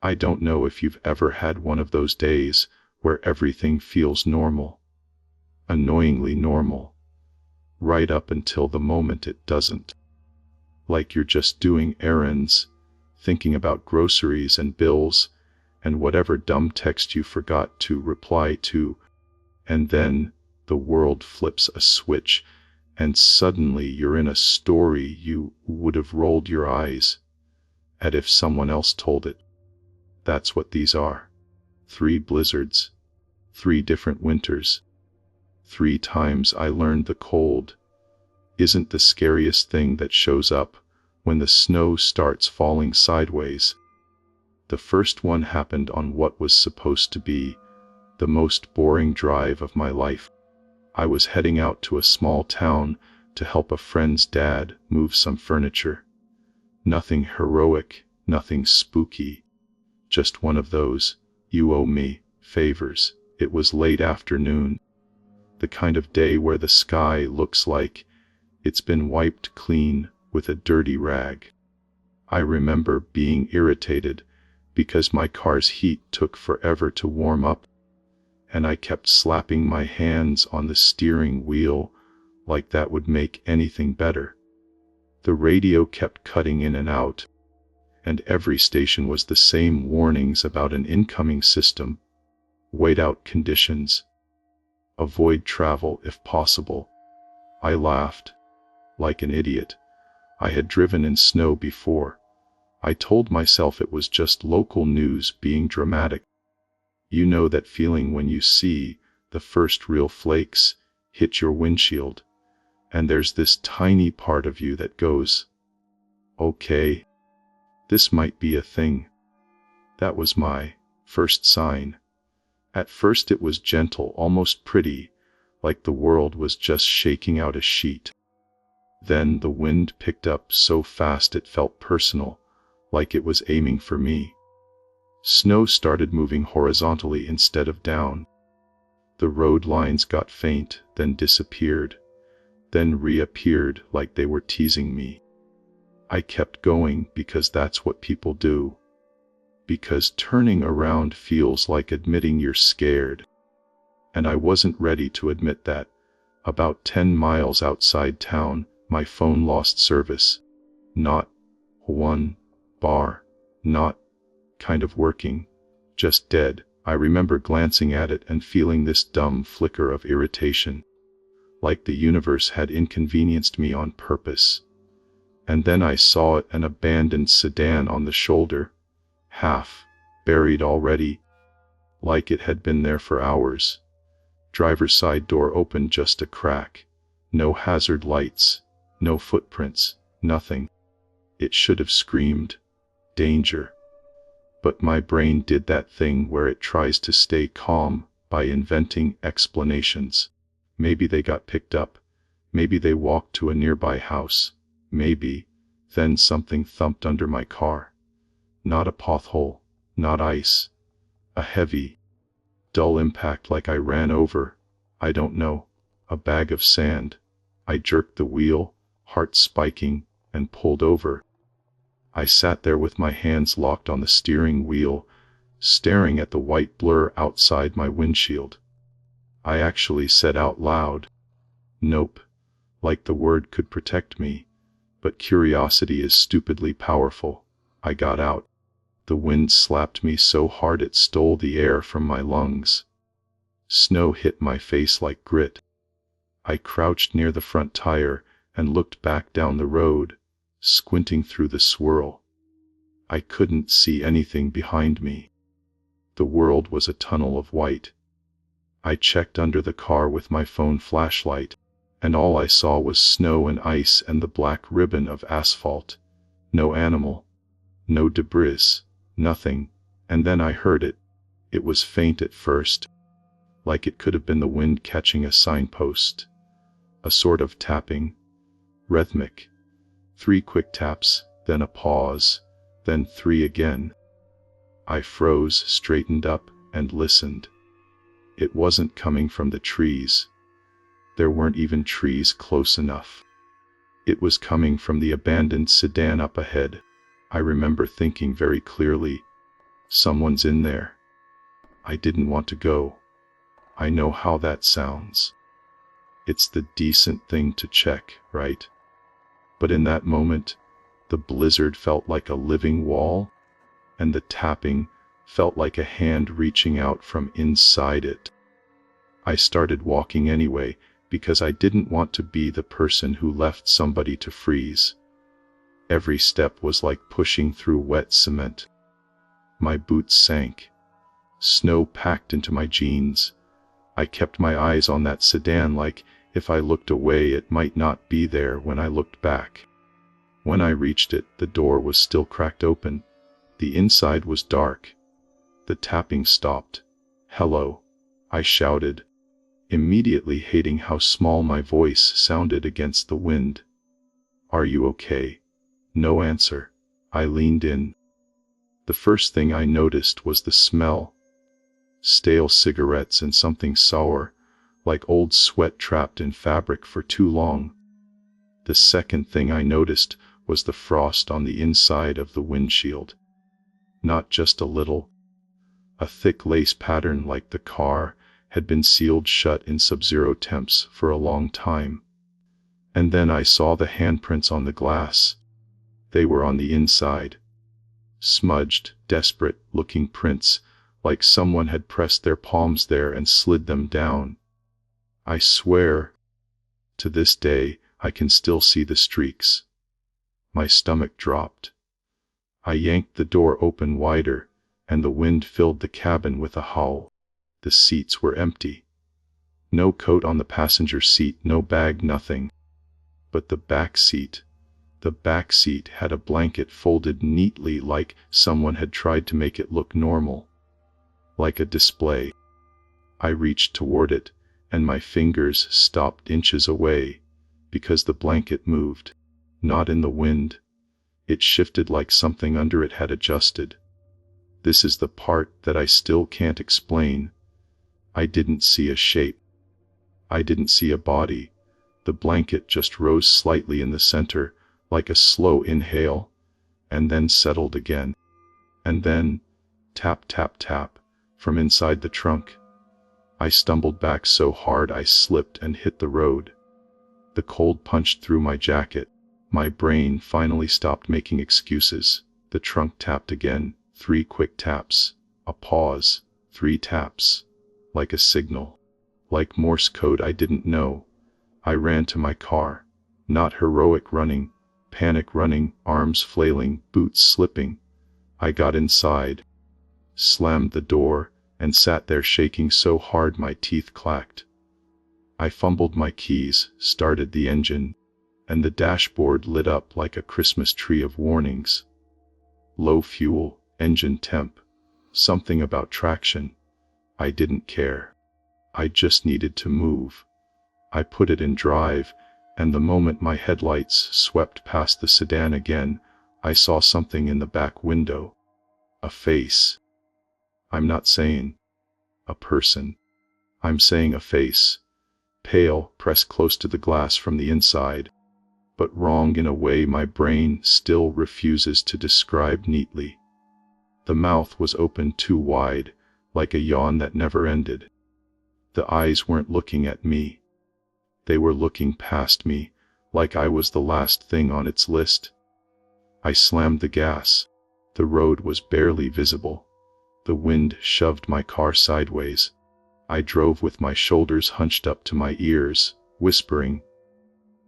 I don't know if you've ever had one of those days where everything feels normal, annoyingly normal, right up until the moment it doesn't. Like you're just doing errands, thinking about groceries and bills, and whatever dumb text you forgot to reply to, and then the world flips a switch, and suddenly you're in a story you would have rolled your eyes at if someone else told it. That's what these are. 3 blizzards, 3 different winters. 3 times I learned the cold isn't the scariest thing that shows up when the snow starts falling sideways. The first one happened on what was supposed to be the most boring drive of my life. I was heading out to a small town to help a friend's dad move some furniture. Nothing heroic, nothing spooky, just one of those "you owe me" favors. It was late afternoon, the kind of day where the sky looks like it's been wiped clean with a dirty rag. I remember being irritated because my car's heat took forever to warm up, and I kept slapping my hands on the steering wheel like that would make anything better. The radio kept cutting in and out, and every station was the same warnings about an incoming system, wait out conditions, avoid travel if possible. I laughed. Like an idiot. I had driven in snow before. I told myself it was just local news being dramatic. You know that feeling when you see the first real flakes hit your windshield, and there's this tiny part of you that goes, okay, this might be a thing. That was my first sign. At first it was gentle, almost pretty, like the world was just shaking out a sheet. Then the wind picked up so fast it felt personal, like it was aiming for me. Snow started moving horizontally instead of down. The road lines got faint, then disappeared, then reappeared like they were teasing me. I kept going because that's what people do. Because turning around feels like admitting you're scared. And I wasn't ready to admit that. About 10 miles outside town, my phone lost service. Not one bar, not kind of working, just dead. I remember glancing at it and feeling this dumb flicker of irritation, like the universe had inconvenienced me on purpose. And then I saw it, an abandoned sedan on the shoulder, half buried already, like it had been there for hours. Driver's side door open just a crack, no hazard lights, no footprints, nothing. It should have screamed, danger. But my brain did that thing where it tries to stay calm by inventing explanations. Maybe they got picked up, maybe they walked to a nearby house, maybe, then something thumped under my car. Not a pothole, not ice. A heavy, dull impact like I ran over, I don't know, a bag of sand. I jerked the wheel, heart spiking, and pulled over. I sat there with my hands locked on the steering wheel, staring at the white blur outside my windshield. I actually said out loud, "Nope," like the word could protect me, but curiosity is stupidly powerful. I got out. The wind slapped me so hard it stole the air from my lungs. Snow hit my face like grit. I crouched near the front tire and looked back down the road, squinting through the swirl. I couldn't see anything behind me. The world was a tunnel of white. I checked under the car with my phone flashlight, and all I saw was snow and ice and the black ribbon of asphalt. No animal, no debris, nothing. And then I heard it. It was faint at first, like it could have been the wind catching a signpost. A sort of tapping, rhythmic. 3 quick taps, then a pause, then 3 again. I froze, straightened up, and listened. It wasn't coming from the trees. There weren't even trees close enough. It was coming from the abandoned sedan up ahead. I remember thinking very clearly, Someone's in there. I didn't want to go. I know how that sounds. It's the decent thing to check, right? But in that moment, the blizzard felt like a living wall, and the tapping felt like a hand reaching out from inside it. I started walking anyway, because I didn't want to be the person who left somebody to freeze. Every step was like pushing through wet cement. My boots sank. Snow packed into my jeans. I kept my eyes on that sedan like if I looked away it might not be there when I looked back. When I reached it, the door was still cracked open. The inside was dark. The tapping stopped. "Hello," I shouted, immediately hating how small my voice sounded against the wind. "Are you okay?" No answer. I leaned in. The first thing I noticed was the smell. Stale cigarettes and something sour, like old sweat trapped in fabric for too long. The second thing I noticed was the frost on the inside of the windshield. Not just a little. A thick lace pattern like the car had been sealed shut in sub-zero temps for a long time. And then I saw the handprints on the glass. They were on the inside. Smudged, desperate-looking prints, like someone had pressed their palms there and slid them down. I swear, to this day, I can still see the streaks. My stomach dropped. I yanked the door open wider, and the wind filled the cabin with a howl. The seats were empty. No coat on the passenger seat, no bag, nothing. But the back seat had a blanket folded neatly like someone had tried to make it look normal. Like a display. I reached toward it, and my fingers stopped inches away, because the blanket moved. Not in the wind. It shifted like something under it had adjusted. This is the part that I still can't explain. I didn't see a shape. I didn't see a body. The blanket just rose slightly in the center, like a slow inhale, and then settled again. And then, tap, tap, tap, from inside the trunk. I stumbled back so hard I slipped and hit the road. The cold punched through my jacket. My brain finally stopped making excuses. The trunk tapped again, 3 quick taps, a pause, 3 taps, like a signal. Like Morse code I didn't know. I ran to my car. Not heroic running, panic running, arms flailing, boots slipping. I got inside, slammed the door, and sat there shaking so hard my teeth clacked. I fumbled my keys, started the engine, and the dashboard lit up like a Christmas tree of warnings. Low fuel, engine temp, something about traction. I didn't care. I just needed to move. I put it in drive, and the moment my headlights swept past the sedan again, I saw something in the back window. A face. I'm not saying a person. I'm saying a face. Pale, pressed close to the glass from the inside, but wrong in a way my brain still refuses to describe neatly. The mouth was open too wide, like a yawn that never ended. The eyes weren't looking at me. They were looking past me, like I was the last thing on its list. I slammed the gas. The road was barely visible. The wind shoved my car sideways. I drove with my shoulders hunched up to my ears, whispering,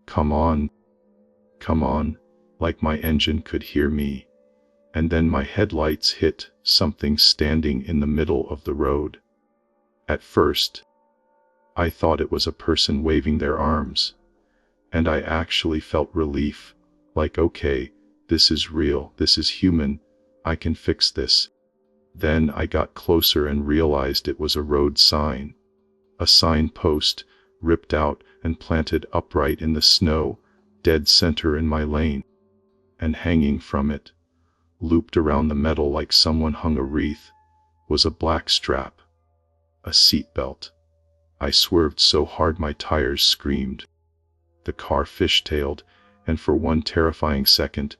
"Come on, come on," like my engine could hear me. And then my headlights hit something standing in the middle of the road. At first, I thought it was a person waving their arms. And I actually felt relief, like okay, this is real, this is human, I can fix this. Then I got closer and realized it was a road sign. A signpost, ripped out and planted upright in the snow, dead center in my lane. And hanging from it, looped around the metal like someone hung a wreath, was a black strap. A seat belt. I swerved so hard my tires screamed. The car fishtailed, and for one terrifying second,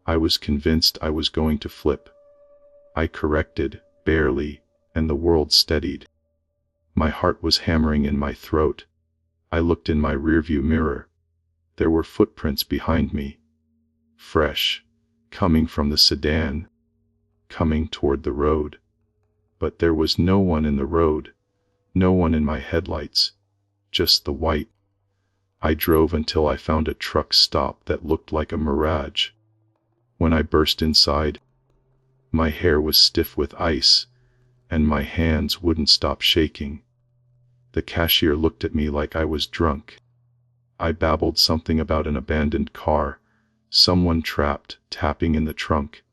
I was convinced I was going to flip. I corrected, barely, and the world steadied. My heart was hammering in my throat. I looked in my rearview mirror. There were footprints behind me. Fresh, coming from the sedan, coming toward the road. But there was no one in the road, no one in my headlights, just the white. I drove until I found a truck stop that looked like a mirage. When I burst inside, my hair was stiff with ice, and my hands wouldn't stop shaking. The cashier looked at me like I was drunk. I babbled something about an abandoned car, someone trapped, tapping in the trunk.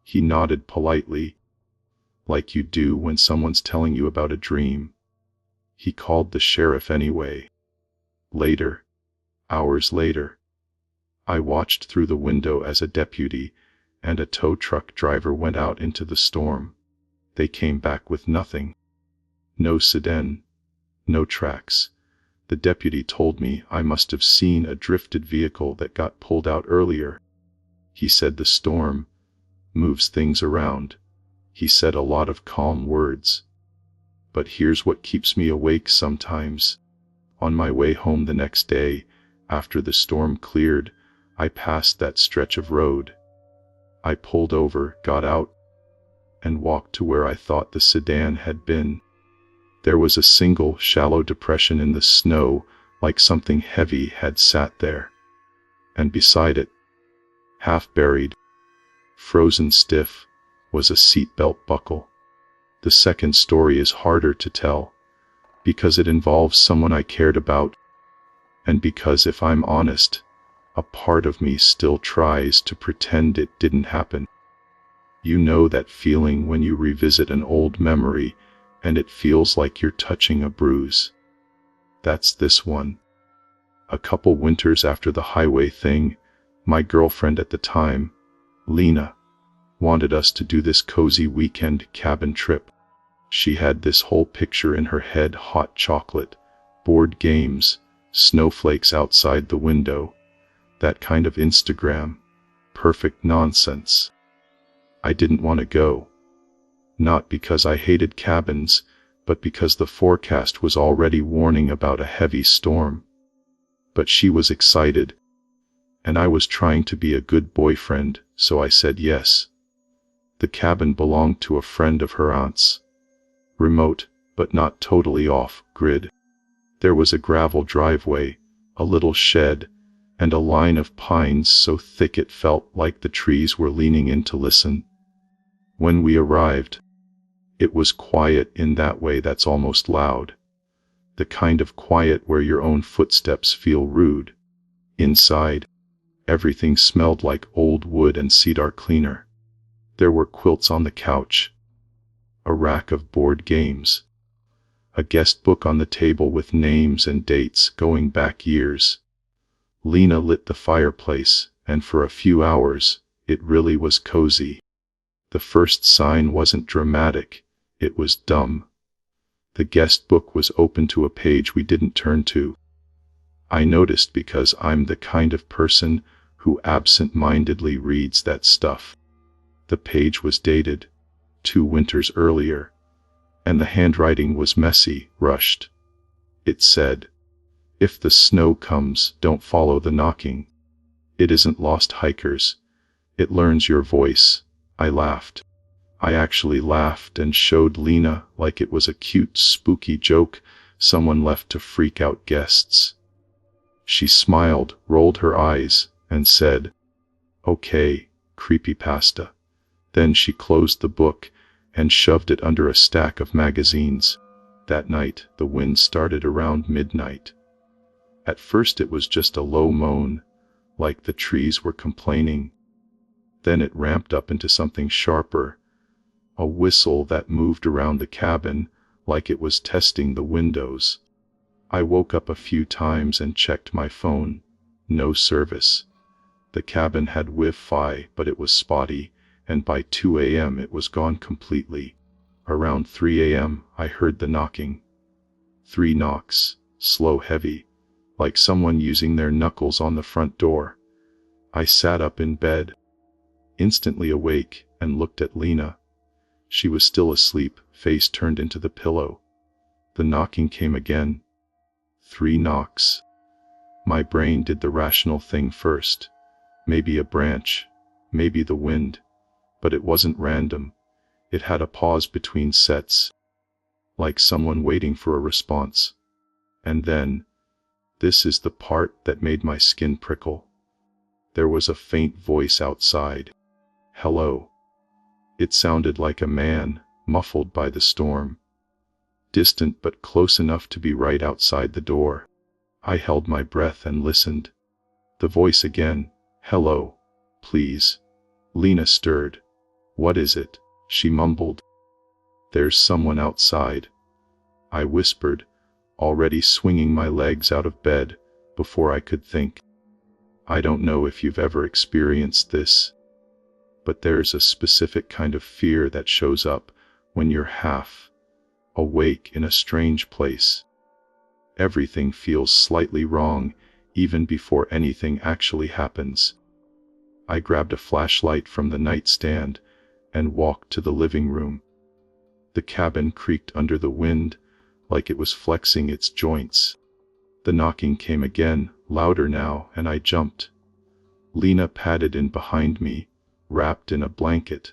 He nodded politely, like you do when someone's telling you about a dream. He called the sheriff anyway. Later, hours later, I watched through the window as a deputy and a tow truck driver went out into the storm. They came back with nothing. No sedan, no tracks. The deputy told me I must have seen a drifted vehicle that got pulled out earlier. He said the storm moves things around. He said a lot of calm words. But here's what keeps me awake sometimes. On my way home the next day, after the storm cleared, I passed that stretch of road. I pulled over, got out, and walked to where I thought the sedan had been. There was a single, shallow depression in the snow, like something heavy had sat there. And beside it, half buried, frozen stiff, was a seatbelt buckle. The second story is harder to tell, because it involves someone I cared about, and because if I'm honest, a part of me still tries to pretend it didn't happen. You know that feeling when you revisit an old memory and it feels like you're touching a bruise. That's this one. A couple winters after the highway thing, my girlfriend at the time, Lena, wanted us to do this cozy weekend cabin trip. She had this whole picture in her head: hot chocolate, board games, snowflakes outside the window, that kind of Instagram, perfect nonsense. I didn't want to go. Not because I hated cabins, but because the forecast was already warning about a heavy storm. But she was excited, and I was trying to be a good boyfriend, so I said yes. The cabin belonged to a friend of her aunt's. Remote, but not totally off-grid. There was a gravel driveway, a little shed, and a line of pines so thick it felt like the trees were leaning in to listen. When we arrived, it was quiet in that way that's almost loud. The kind of quiet where your own footsteps feel rude. Inside, everything smelled like old wood and cedar cleaner. There were quilts on the couch, a rack of board games, a guest book on the table with names and dates going back years. Lena lit the fireplace, and for a few hours, it really was cozy. The first sign wasn't dramatic, it was dumb. The guest book was open to a page we didn't turn to. I noticed because I'm the kind of person who absent-mindedly reads that stuff. The page was dated 2 winters earlier, and the handwriting was messy, rushed. It said, "If the snow comes, don't follow the knocking. It isn't lost hikers. It learns your voice." I laughed. I actually laughed and showed Lena like it was a cute, spooky joke someone left to freak out guests. She smiled, rolled her eyes, and said, "Okay, creepypasta." Then she closed the book and shoved it under a stack of magazines. That night, the wind started around midnight. At first it was just a low moan, like the trees were complaining. Then it ramped up into something sharper, a whistle that moved around the cabin like it was testing the windows. I woke up a few times and checked my phone. No service. The cabin had Wi-Fi, but it was spotty, and by 2 a.m. it was gone completely. Around 3 a.m. I heard the knocking. 3 knocks, slow, heavy, like someone using their knuckles on the front door. I sat up in bed, instantly awake, and looked at Lena. She was still asleep, face turned into the pillow. The knocking came again. 3 knocks. My brain did the rational thing first. Maybe a branch, maybe the wind. But it wasn't random. It had a pause between sets, like someone waiting for a response. And then, this is the part that made my skin prickle. There was a faint voice outside. Hello. It sounded like a man, muffled by the storm. Distant but close enough to be right outside the door. I held my breath and listened. The voice again. Hello. Please. Lena stirred. What is it? She mumbled. There's someone outside. I whispered, already swinging my legs out of bed, before I could think. I don't know if you've ever experienced this, but there's a specific kind of fear that shows up when you're half awake in a strange place. Everything feels slightly wrong, even before anything actually happens. I grabbed a flashlight from the nightstand and walked to the living room. The cabin creaked under the wind, like it was flexing its joints. The knocking came again, louder now, and I jumped. Lena padded in behind me, wrapped in a blanket.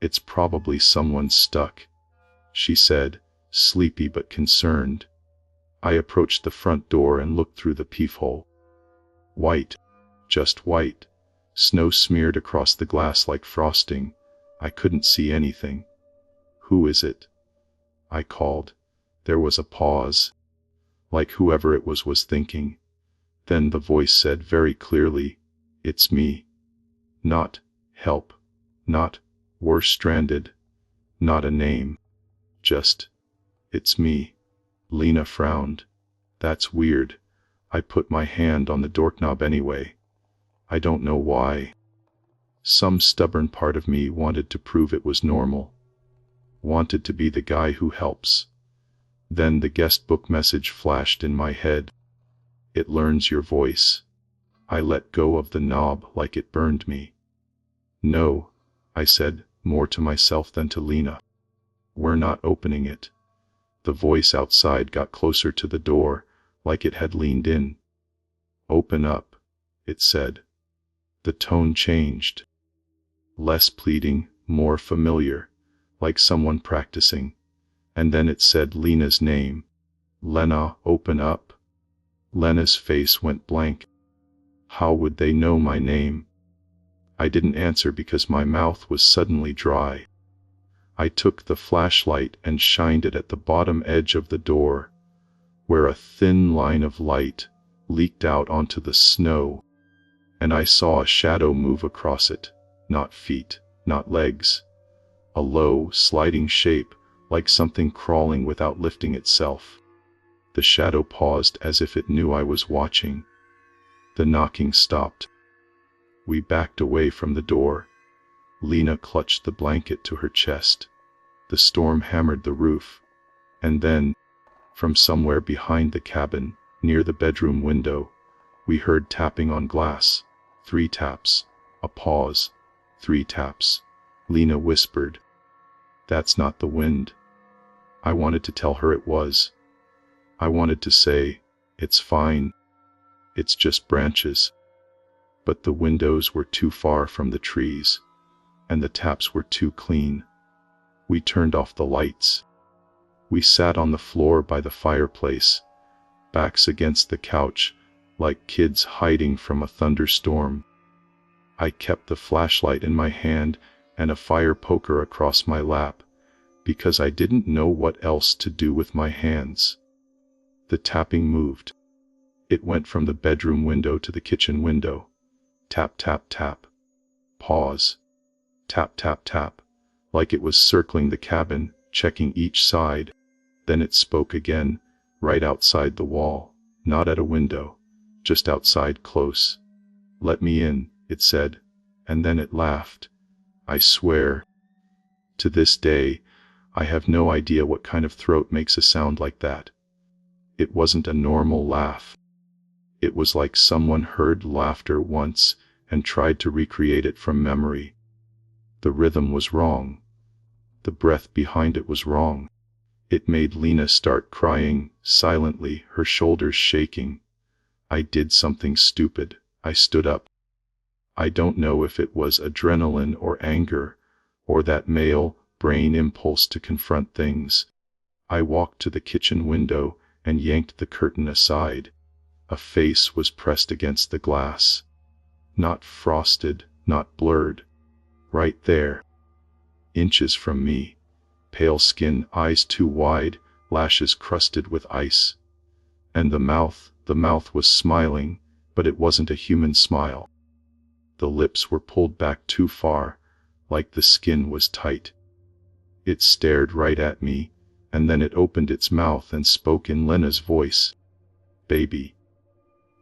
It's probably someone stuck, she said, sleepy but concerned. I approached the front door and looked through the peephole. White, just white, snow smeared across the glass like frosting. I couldn't see anything. Who is it? I called. There was a pause, like whoever it was thinking. Then the voice said very clearly, it's me. Not, help. Not, we're stranded. Not a name. Just, it's me. Lena frowned. That's weird. I put my hand on the doorknob anyway. I don't know why. Some stubborn part of me wanted to prove it was normal. Wanted to be the guy who helps. Then the guest book message flashed in my head. It learns your voice. I let go of the knob like it burned me. No, I said, more to myself than to Lena. We're not opening it. The voice outside got closer to the door, like it had leaned in. Open up, it said. The tone changed. Less pleading, more familiar, like someone practicing. And then it said Lena's name. Lena, open up. Lena's face went blank. How would they know my name? I didn't answer because my mouth was suddenly dry. I took the flashlight and shined it at the bottom edge of the door, where a thin line of light leaked out onto the snow, and I saw a shadow move across it, not feet, not legs. A low, sliding shape, like something crawling without lifting itself. The shadow paused as if it knew I was watching. The knocking stopped. We backed away from the door. Lena clutched the blanket to her chest. The storm hammered the roof. And then, from somewhere behind the cabin, near the bedroom window, we heard tapping on glass. 3 taps. A pause. 3 taps. Lena whispered. That's not the wind. I wanted to tell her it was. I wanted to say, it's fine. It's just branches. But the windows were too far from the trees, and the taps were too clean. We turned off the lights. We sat on the floor by the fireplace, backs against the couch, like kids hiding from a thunderstorm. I kept the flashlight in my hand and a fire poker across my lap, because I didn't know what else to do with my hands. The tapping moved. It went from the bedroom window to the kitchen window. Tap, tap, tap. Pause. Tap, tap, tap. Like it was circling the cabin, checking each side. Then it spoke again, right outside the wall, not at a window, just outside close. Let me in, it said, and then it laughed. I swear. To this day, I have no idea what kind of throat makes a sound like that. It wasn't a normal laugh. It was like someone heard laughter once and tried to recreate it from memory. The rhythm was wrong. The breath behind it was wrong. It made Lena start crying, silently, her shoulders shaking. I did something stupid. I stood up. I don't know if it was adrenaline or anger, or that male brain impulse to confront things. I walked to the kitchen window and yanked the curtain aside. A face was pressed against the glass. Not frosted, not blurred. Right there. Inches from me. Pale skin, eyes too wide, lashes crusted with ice. And the mouth was smiling, but it wasn't a human smile. The lips were pulled back too far, like the skin was tight. It stared right at me, and then it opened its mouth and spoke in Lena's voice. "Baby."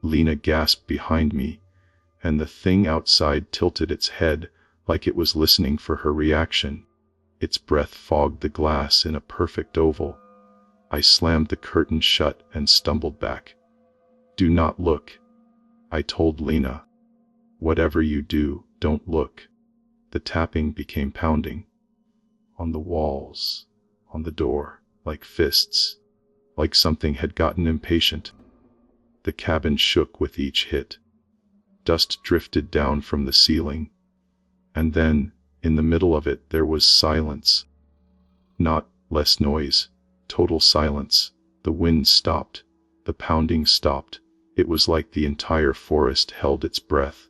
Lena gasped behind me, and the thing outside tilted its head like it was listening for her reaction. Its breath fogged the glass in a perfect oval. I slammed the curtain shut and stumbled back. "Do not look," I told Lena. "Whatever you do, don't look." The tapping became pounding. On the walls, on the door, like fists, like something had gotten impatient. The cabin shook with each hit. Dust drifted down from the ceiling. And then, in the middle of it, there was silence. Not less noise, total silence. The wind stopped. The pounding stopped. It was like the entire forest held its breath.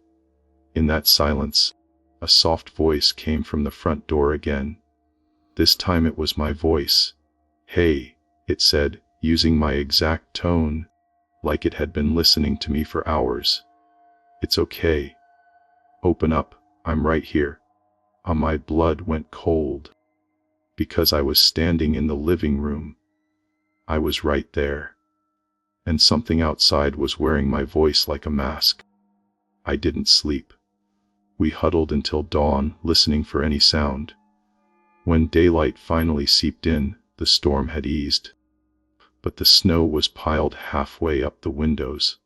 In that silence, a soft voice came from the front door again. This time it was my voice. "Hey," it said, using my exact tone, like it had been listening to me for hours. "It's okay. Open up, I'm right here." My blood went cold. Because I was standing in the living room. I was right there. And something outside was wearing my voice like a mask. I didn't sleep. We huddled until dawn, listening for any sound. When daylight finally seeped in, the storm had eased. But the snow was piled halfway up the windows.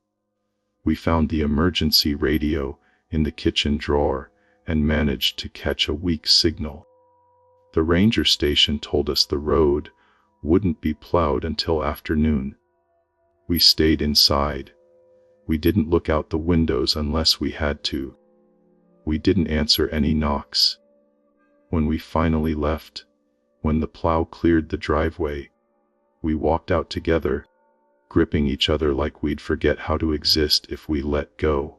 We found the emergency radio in the kitchen drawer and managed to catch a weak signal. The ranger station told us the road wouldn't be plowed until afternoon. We stayed inside. We didn't look out the windows unless we had to. We didn't answer any knocks. When we finally left, when the plow cleared the driveway, we walked out together, gripping each other like we'd forget how to exist if we let go.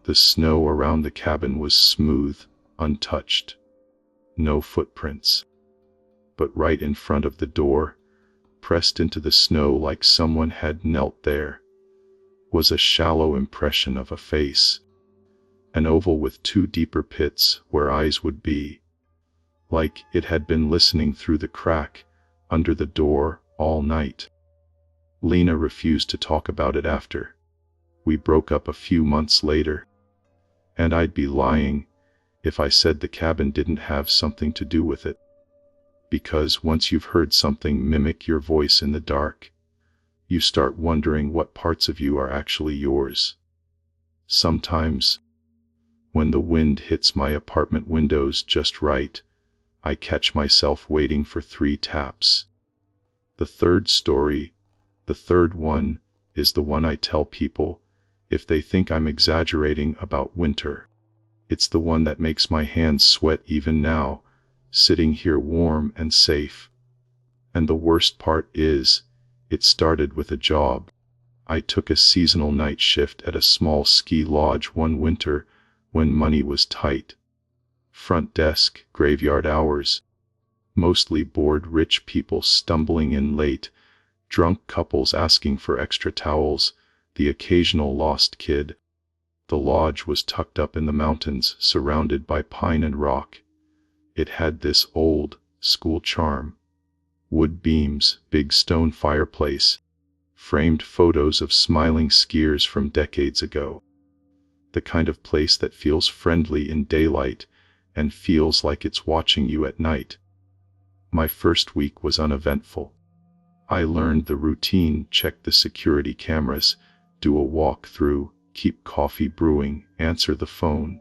The snow around the cabin was smooth, untouched. No footprints. But right in front of the door, pressed into the snow like someone had knelt there, was a shallow impression of a face. An oval with two deeper pits where eyes would be. Like it had been listening through the crack under the door all night. Lena refused to talk about it after. We broke up a few months later. And I'd be lying if I said the cabin didn't have something to do with it. Because once you've heard something mimic your voice in the dark, you start wondering what parts of you are actually yours. Sometimes, when the wind hits my apartment windows just right, I catch myself waiting for 3 taps. The third story, the third one, is the one I tell people if they think I'm exaggerating about winter. It's the one that makes my hands sweat even now, sitting here warm and safe. And the worst part is, it started with a job. I took a seasonal night shift at a small ski lodge one winter when money was tight. Front desk, graveyard hours. Mostly bored rich people stumbling in late, drunk couples asking for extra towels, the occasional lost kid. The lodge was tucked up in the mountains, surrounded by pine and rock. It had this old, school charm. Wood beams, big stone fireplace, framed photos of smiling skiers from decades ago. The kind of place that feels friendly in daylight and feels like it's watching you at night. My first week was uneventful. I learned the routine: check the security cameras, do a walk-through, keep coffee brewing, answer the phone.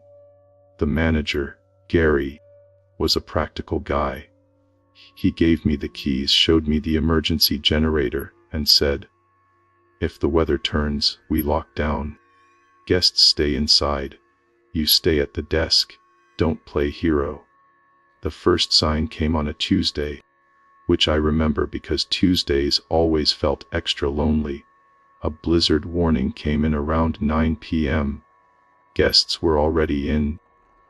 The manager, Gary, was a practical guy. He gave me the keys, showed me the emergency generator, and said, "If the weather turns, we lock down. Guests stay inside. You stay at the desk. Don't play hero." The first sign came on a Tuesday, which I remember because Tuesdays always felt extra lonely. A blizzard warning came in around 9 p.m. Guests were already in.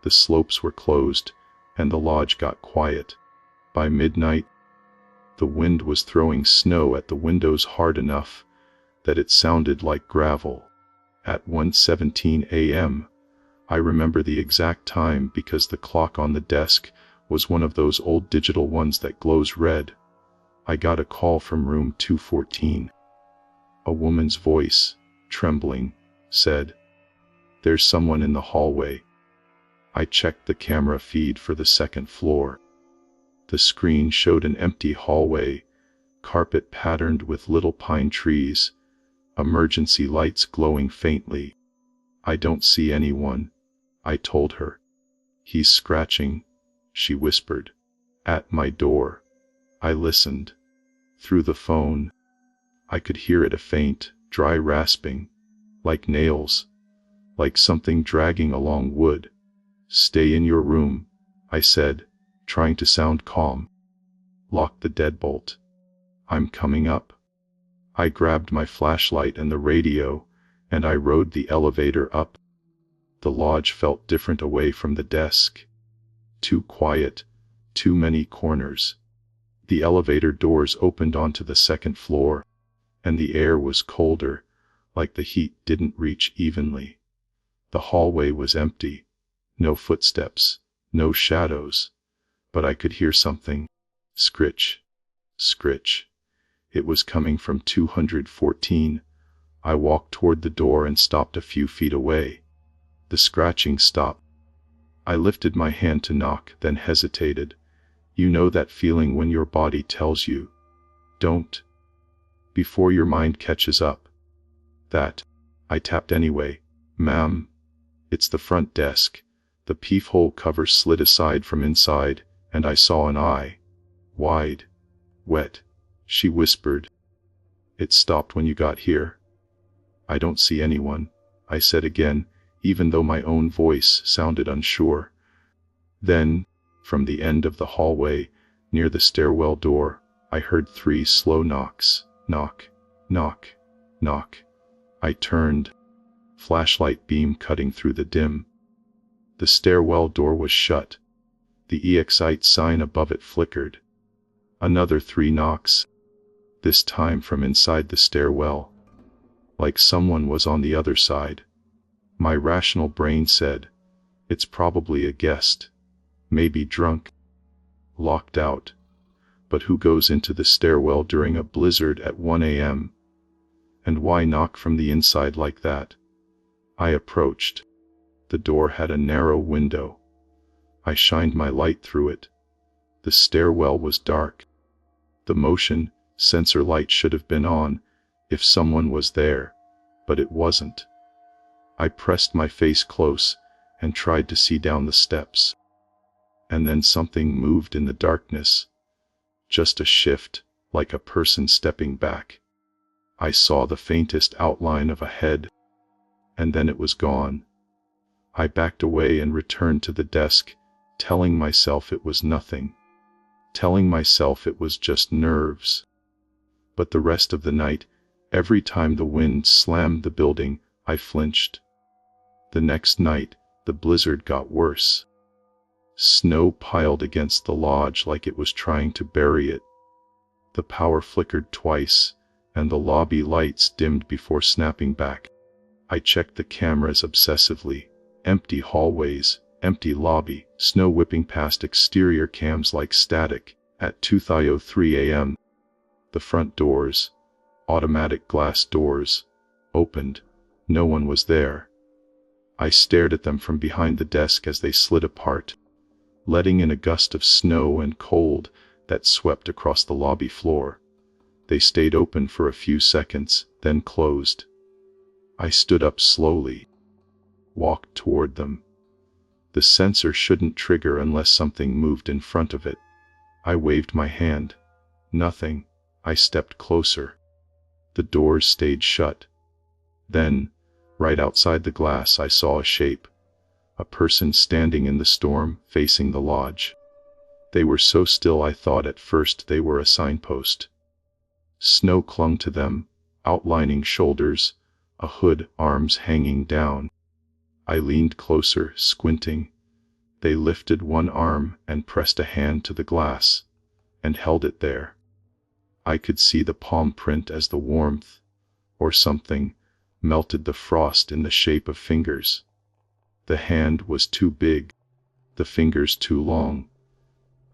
The slopes were closed, and the lodge got quiet. By midnight, the wind was throwing snow at the windows hard enough that it sounded like gravel. At 1:17 a.m., I remember the exact time because the clock on the desk was one of those old digital ones that glows red. I got a call from room 214. A woman's voice, trembling, said, "There's someone in the hallway." I checked the camera feed for the second floor. The screen showed an empty hallway, carpet patterned with little pine trees, emergency lights glowing faintly. "I don't see anyone," I told her. "He's scratching," she whispered, "at my door." I listened. Through the phone, I could hear it, a faint, dry rasping, like nails, like something dragging along wood. "Stay in your room," I said, trying to sound calm. "Lock the deadbolt. I'm coming up." I grabbed my flashlight and the radio, and I rode the elevator up. The lodge felt different away from the desk. Too quiet, too many corners. The elevator doors opened onto the second floor, and the air was colder, like the heat didn't reach evenly. The hallway was empty. No footsteps, no shadows, but I could hear something. Scritch, scritch. It was coming from 214. I walked toward the door and stopped a few feet away. The scratching stopped. I lifted my hand to knock, then hesitated. You know that feeling when your body tells you, "Don't," before your mind catches up. That. I tapped anyway. "Ma'am." "It's the front desk." The peephole cover slid aside from inside, and I saw an eye. Wide. Wet. She whispered, "It stopped when you got here." "I don't see anyone," I said again, even though my own voice sounded unsure. Then, from the end of the hallway, near the stairwell door, I heard 3 slow knocks. Knock, knock, knock. I turned, flashlight beam cutting through the dim. The stairwell door was shut. The EXIT sign above it flickered. Another 3 knocks. This time from inside the stairwell. Like someone was on the other side. My rational brain said, "It's probably a guest. Maybe drunk. Locked out. But who goes into the stairwell during a blizzard at 1 a.m.? And why knock from the inside like that?" I approached. The door had a narrow window. I shined my light through it. The stairwell was dark. The motion sensor light should have been on if someone was there, but it wasn't. I pressed my face close and tried to see down the steps. And then something moved in the darkness. Just a shift, like a person stepping back. I saw the faintest outline of a head, and then it was gone. I backed away and returned to the desk, telling myself it was nothing. Telling myself it was just nerves. But the rest of the night, every time the wind slammed the building, I flinched. The next night, the blizzard got worse. Snow piled against the lodge like it was trying to bury it. The power flickered twice, and the lobby lights dimmed before snapping back. I checked the cameras obsessively. Empty hallways, empty lobby, snow whipping past exterior cams like static. At 2:03 a.m., the front doors, automatic glass doors, opened. No one was there. I stared at them from behind the desk as they slid apart, letting in a gust of snow and cold that swept across the lobby floor. They stayed open for a few seconds, then closed. I stood up slowly, walked toward them. The sensor shouldn't trigger unless something moved in front of it. I waved my hand. Nothing. I stepped closer. The doors stayed shut. Then, right outside the glass, I saw a shape. A person standing in the storm, facing the lodge. They were so still I thought at first they were a signpost. Snow clung to them, outlining shoulders, a hood, arms hanging down. I leaned closer, squinting. They lifted one arm and pressed a hand to the glass, and held it there. I could see the palm print as the warmth, or something, melted the frost in the shape of fingers. The hand was too big, the fingers too long.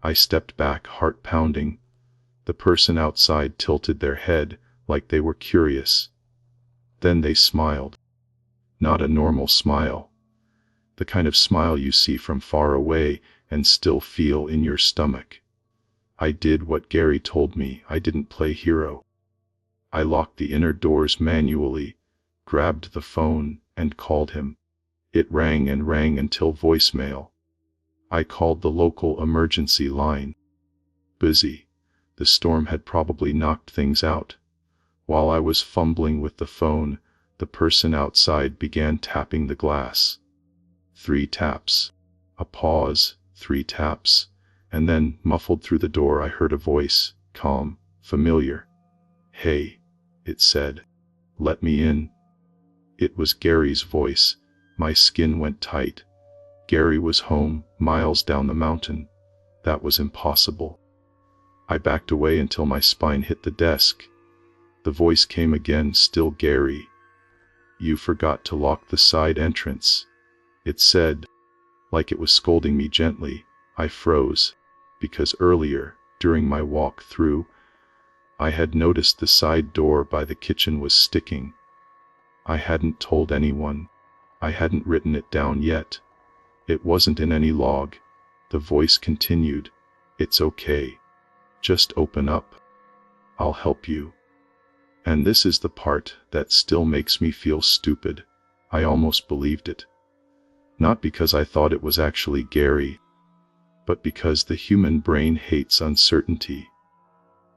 I stepped back, heart pounding. The person outside tilted their head like they were curious. Then they smiled. Not a normal smile. The kind of smile you see from far away and still feel in your stomach. I did what Gary told me. I didn't play hero. I locked the inner doors manually, grabbed the phone, and called him. It rang and rang until voicemail. I called the local emergency line. Busy. The storm had probably knocked things out. While I was fumbling with the phone, the person outside began tapping the glass. 3 taps. A pause, 3 taps. And then, muffled through the door, I heard a voice, calm, familiar. "Hey," it said. "Let me in." It was Gary's voice. My skin went tight. Gary was home, miles down the mountain. That was impossible. I backed away until my spine hit the desk. The voice came again, still Gary. "You forgot to lock the side entrance," it said, like it was scolding me gently. I froze, because earlier, during my walk through, I had noticed the side door by the kitchen was sticking. I hadn't told anyone. I hadn't written it down yet. It wasn't in any log. The voice continued, "It's okay. Just open up. I'll help you." And this is the part that still makes me feel stupid. I almost believed it. Not because I thought it was actually Gary, but because the human brain hates uncertainty.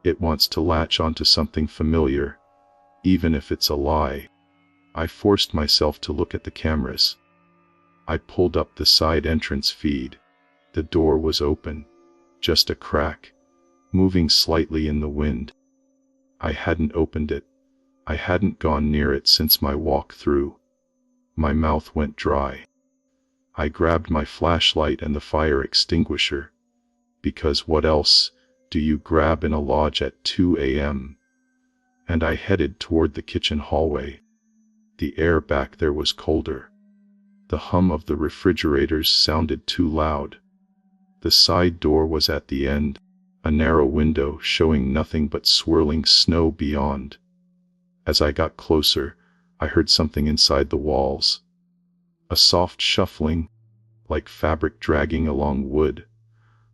It wants to latch onto something familiar, even if it's a lie. I forced myself to look at the cameras. I pulled up the side entrance feed. The door was open, just a crack, moving slightly in the wind. I hadn't opened it. I hadn't gone near it since my walk through. My mouth went dry. I grabbed my flashlight and the fire extinguisher, because what else do you grab in a lodge at 2 a.m.? And I headed toward the kitchen hallway. The air back there was colder. The hum of the refrigerators sounded too loud. The side door was at the end, a narrow window showing nothing but swirling snow beyond. As I got closer, I heard something inside the walls. A soft shuffling, like fabric dragging along wood,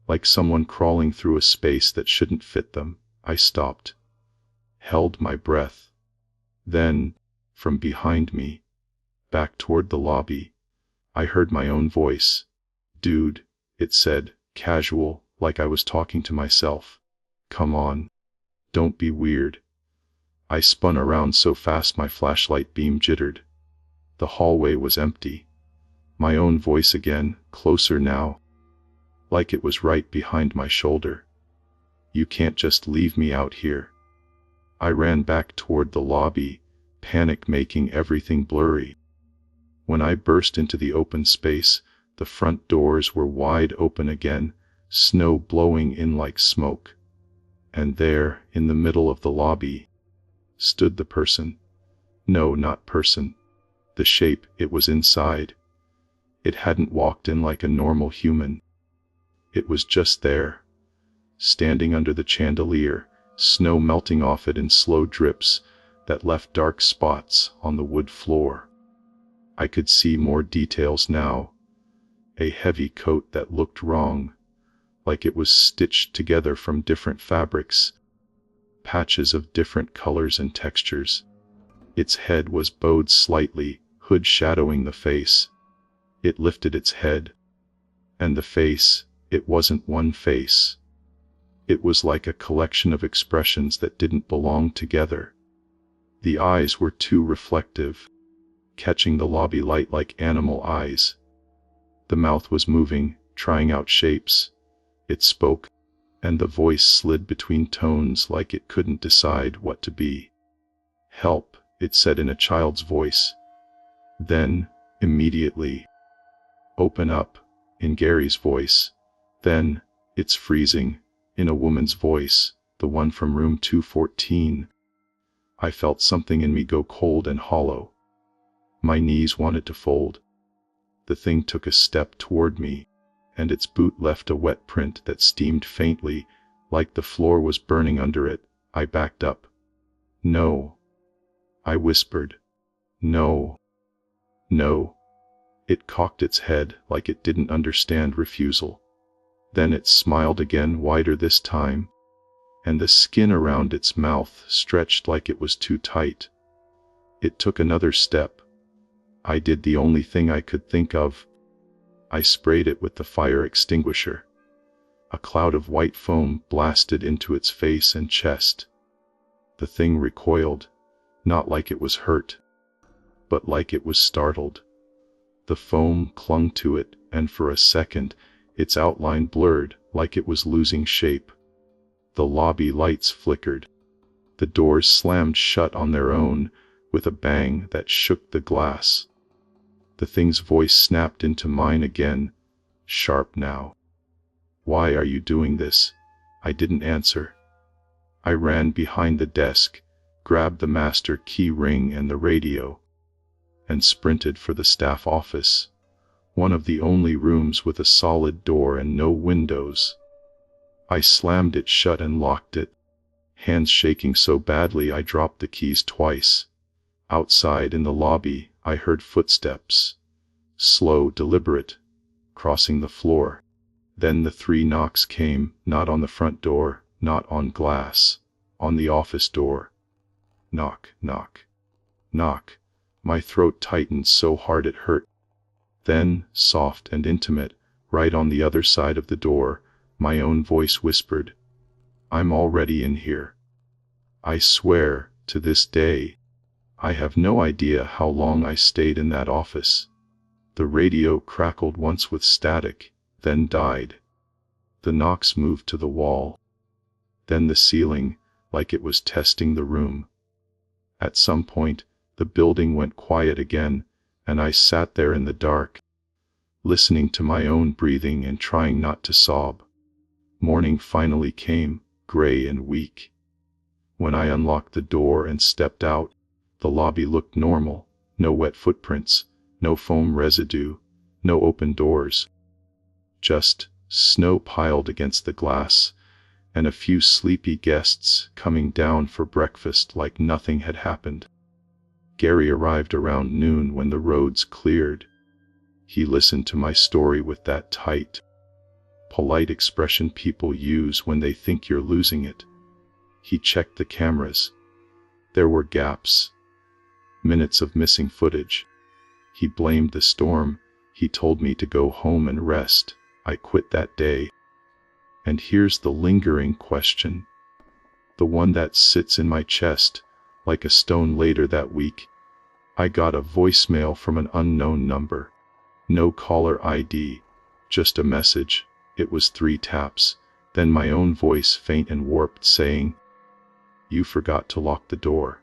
like someone crawling through a space that shouldn't fit them. I stopped, held my breath. Then, from behind me, back toward the lobby, I heard my own voice. "Dude," it said, casual, like I was talking to myself. "Come on. Don't be weird." I spun around so fast my flashlight beam jittered. The hallway was empty. My own voice again, closer now, like it was right behind my shoulder. "You can't just leave me out here." I ran back toward the lobby, panic making everything blurry. When I burst into the open space, the front doors were wide open again, snow blowing in like smoke. And there, in the middle of the lobby, stood the person. No, not person. The shape, it was inside. It hadn't walked in like a normal human. It was just there, standing under the chandelier, snow melting off it in slow drips that left dark spots on the wood floor. I could see more details now. A heavy coat that looked wrong, like it was stitched together from different fabrics, patches of different colors and textures. Its head was bowed slightly, hood shadowing the face. It lifted its head. And the face, it wasn't one face. It was like a collection of expressions that didn't belong together. The eyes were too reflective, catching the lobby light like animal eyes. The mouth was moving, trying out shapes. It spoke, and the voice slid between tones like it couldn't decide what to be. "Help," it said in a child's voice. Then, immediately, "Open up," in Gary's voice. Then, "It's freezing," in a woman's voice, the one from room 214. I felt something in me go cold and hollow. My knees wanted to fold. The thing took a step toward me, and its boot left a wet print that steamed faintly, like the floor was burning under it. I backed up. "No," I whispered. "No. No." It cocked its head like it didn't understand refusal. Then it smiled again, wider this time, and the skin around its mouth stretched like it was too tight. It took another step. I did the only thing I could think of. I sprayed it with the fire extinguisher. A cloud of white foam blasted into its face and chest. The thing recoiled, not like it was hurt, but like it was startled. The foam clung to it, and for a second, its outline blurred, like it was losing shape. The lobby lights flickered. The doors slammed shut on their own, with a bang that shook the glass. The thing's voice snapped into mine again, sharp now. "Why are you doing this?" I didn't answer. I ran behind the desk, grabbed the master key ring and the radio, and sprinted for the staff office, one of the only rooms with a solid door and no windows. I slammed it shut and locked it, hands shaking so badly I dropped the keys twice. Outside in the lobby, I heard footsteps, slow, deliberate, crossing the floor. Then the 3 knocks came, not on the front door, not on glass, on the office door. Knock, knock, knock. My throat tightened so hard it hurt. Then, soft and intimate, right on the other side of the door, my own voice whispered, "I'm already in here." I swear, to this day, I have no idea how long I stayed in that office. The radio crackled once with static, then died. The knocks moved to the wall, then the ceiling, like it was testing the room. At some point, the building went quiet again, and I sat there in the dark, listening to my own breathing and trying not to sob. Morning finally came, gray and weak. When I unlocked the door and stepped out, the lobby looked normal. No wet footprints, no foam residue, no open doors. Just snow piled against the glass, and a few sleepy guests coming down for breakfast like nothing had happened. Gary arrived around noon when the roads cleared. He listened to my story with that tight, polite expression people use when they think you're losing it. He checked the cameras. There were gaps, minutes of missing footage. He blamed the storm. He told me to go home and rest. I quit that day. And here's the lingering question, the one that sits in my chest like a stone. Later that week, I got a voicemail from an unknown number. No caller ID, just a message. It was 3 taps, then my own voice, faint and warped, saying, "You forgot to lock the door."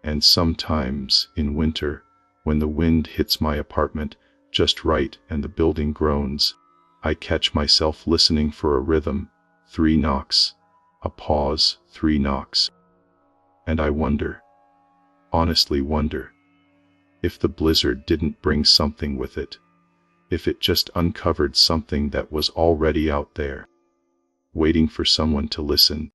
And sometimes, in winter, when the wind hits my apartment just right and the building groans, I catch myself listening for a rhythm. 3 knocks, a pause, 3 knocks. And I wonder, honestly wonder, if the blizzard didn't bring something with it, if it just uncovered something that was already out there, waiting for someone to listen.